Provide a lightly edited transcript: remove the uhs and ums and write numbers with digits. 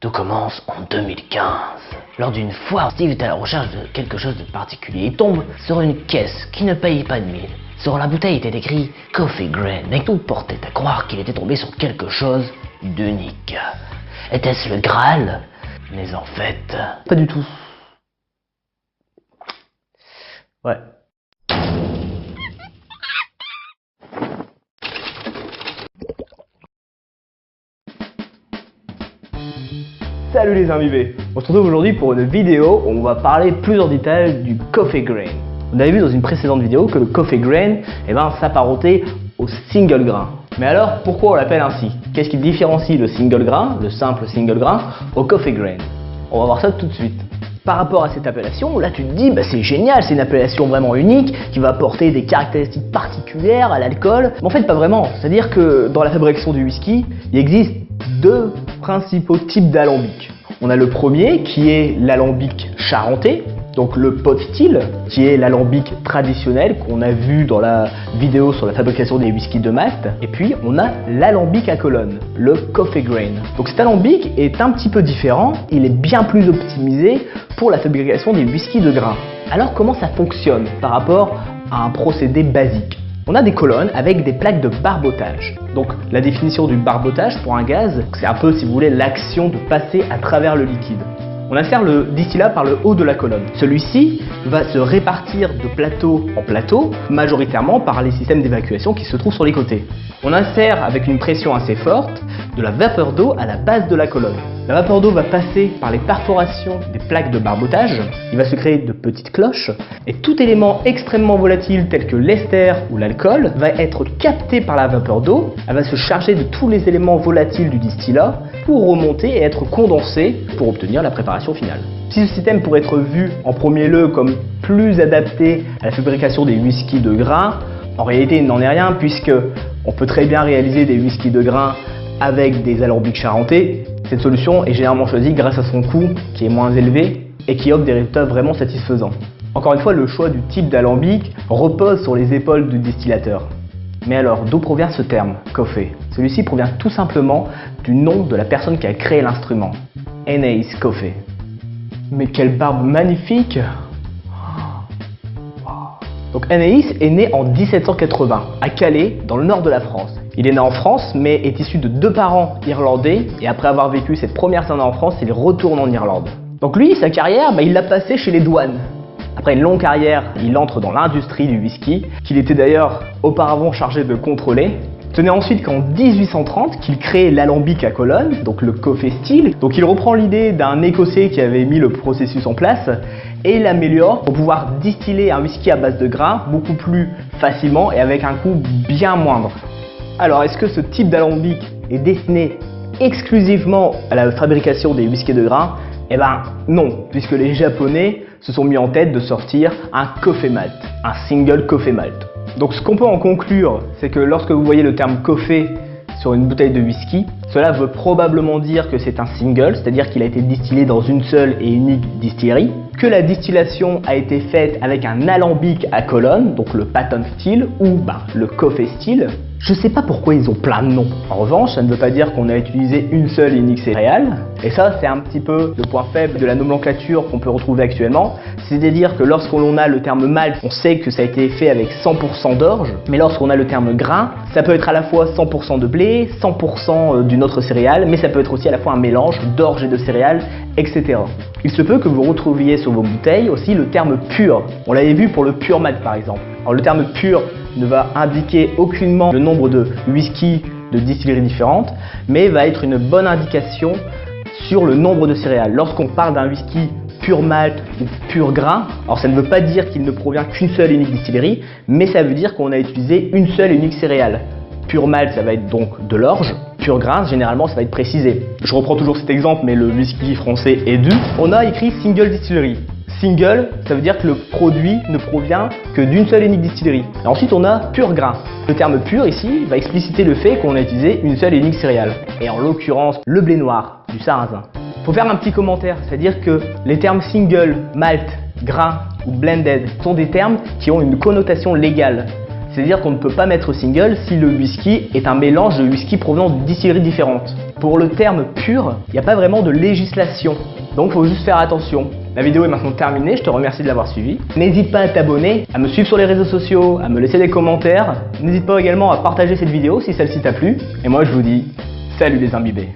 Tout commence en 2015. Lors d'une foire, Steve est à la recherche de quelque chose de particulier. Il tombe sur une caisse qui ne paye pas de mine. Sur la bouteille était écrit Coffee Grain, mais tout portait à croire qu'il était tombé sur quelque chose d'unique. Était-ce le Graal? Mais en fait, pas du tout. Ouais. Salut les imbibés, on se retrouve aujourd'hui pour une vidéo où on va parler plus en détail du Coffee Grain. On avait vu dans une précédente vidéo que le Coffee Grain s'apparentait au single grain. Mais alors pourquoi on l'appelle ainsi? Qu'est-ce qui différencie le single grain, le simple single grain, au Coffee Grain? On va voir ça tout de suite. Par rapport à cette appellation, là tu te dis c'est génial, c'est une appellation vraiment unique qui va apporter des caractéristiques particulières à l'alcool. Mais en fait pas vraiment, c'est-à-dire que dans la fabrication du whisky, il existe deux principaux types d'alambic. On a le premier qui est l'alambic charentais, donc le pot still, qui est l'alambic traditionnel qu'on a vu dans la vidéo sur la fabrication des whiskies de malt. Et puis on a l'alambic à colonne, le Coffee Grain. Donc cet alambic est un petit peu différent, il est bien plus optimisé pour la fabrication des whiskies de grain. Alors comment ça fonctionne par rapport à un procédé basique? On a des colonnes avec des plaques de barbotage. Donc la définition du barbotage pour un gaz, c'est un peu, si vous voulez, l'action de passer à travers le liquide. On insère le distillat par le haut de la colonne. Celui-ci va se répartir de plateau en plateau, majoritairement par les systèmes d'évacuation qui se trouvent sur les côtés. On insère avec une pression assez forte de la vapeur d'eau à la base de la colonne. La vapeur d'eau va passer par les perforations des plaques de barbotage, il va se créer de petites cloches, et tout élément extrêmement volatile tel que l'ester ou l'alcool va être capté par la vapeur d'eau, elle va se charger de tous les éléments volatiles du distillat pour remonter et être condensé pour obtenir la préparation finale. Si ce système pourrait être vu en premier lieu comme plus adapté à la fabrication des whiskies de grain, en réalité il n'en est rien puisque on peut très bien réaliser des whiskies de grain avec des alambics charentais. Cette solution est généralement choisie grâce à son coût qui est moins élevé et qui offre des résultats vraiment satisfaisants. Encore une fois, le choix du type d'alambic repose sur les épaules du distillateur. Mais alors, d'où provient ce terme, coffee? Celui-ci provient tout simplement du nom de la personne qui a créé l'instrument, Anais Coffey. Mais quelle barbe magnifique! Donc Anais est né en 1780 à Calais, dans le nord de la France. Il est né en France, mais est issu de deux parents irlandais, et après avoir vécu cette première année en France, il retourne en Irlande. Donc lui, sa carrière, il l'a passée chez les douanes. Après une longue carrière, il entre dans l'industrie du whisky, qu'il était d'ailleurs auparavant chargé de contrôler. Ce n'est ensuite qu'en 1830 qu'il crée l'alambic à colonne, donc le Coffee Still. Donc il reprend l'idée d'un Écossais qui avait mis le processus en place et l'améliore pour pouvoir distiller un whisky à base de grains beaucoup plus facilement et avec un coût bien moindre. Alors est-ce que ce type d'alambic est destiné exclusivement à la fabrication des whiskies de grains? Eh ben non, puisque les Japonais se sont mis en tête de sortir un coffee malt, un single coffee malt. Donc ce qu'on peut en conclure, c'est que lorsque vous voyez le terme coffee sur une bouteille de whisky, cela veut probablement dire que c'est un single, c'est-à-dire qu'il a été distillé dans une seule et unique distillerie, que la distillation a été faite avec un alambic à colonne, donc le patent still ou le Coffee Still. Je sais pas pourquoi ils ont plein de noms. En revanche, ça ne veut pas dire qu'on a utilisé une seule et unique céréale. Et ça, c'est un petit peu le point faible de la nomenclature qu'on peut retrouver actuellement. C'est-à-dire que lorsqu'on a le terme malt, on sait que ça a été fait avec 100% d'orge. Mais lorsqu'on a le terme grain, ça peut être à la fois 100% de blé, 100% d'une autre céréale, mais ça peut être aussi à la fois un mélange d'orge et de céréales, etc. Il se peut que vous retrouviez sur vos bouteilles aussi le terme pur. On l'avait vu pour le pur malt par exemple. Alors le terme pur ne va indiquer aucunement le nombre de whisky de distilleries différentes, mais va être une bonne indication sur le nombre de céréales. Lorsqu'on parle d'un whisky pur malt ou pur grain, alors ça ne veut pas dire qu'il ne provient qu'une seule et unique distillerie, mais ça veut dire qu'on a utilisé une seule et unique céréale. Pur malt, ça va être donc de l'orge. Pur grain, généralement, ça va être précisé. Je reprends toujours cet exemple, mais le whisky français est dû. On a écrit single distillery. Single, ça veut dire que le produit ne provient que d'une seule et unique distillerie. Et ensuite, on a pur grain. Le terme pur ici va expliciter le fait qu'on a utilisé une seule et unique céréale. Et en l'occurrence, le blé noir du sarrasin. Faut faire un petit commentaire, c'est-à-dire que les termes single, malt, grain ou blended sont des termes qui ont une connotation légale. C'est-à-dire qu'on ne peut pas mettre single si le whisky est un mélange de whisky provenant de distilleries différentes. Pour le terme pur, il n'y a pas vraiment de législation, donc il faut juste faire attention. La vidéo est maintenant terminée, je te remercie de l'avoir suivi. N'hésite pas à t'abonner, à me suivre sur les réseaux sociaux, à me laisser des commentaires. N'hésite pas également à partager cette vidéo si celle-ci t'a plu. Et moi je vous dis, salut les imbibés.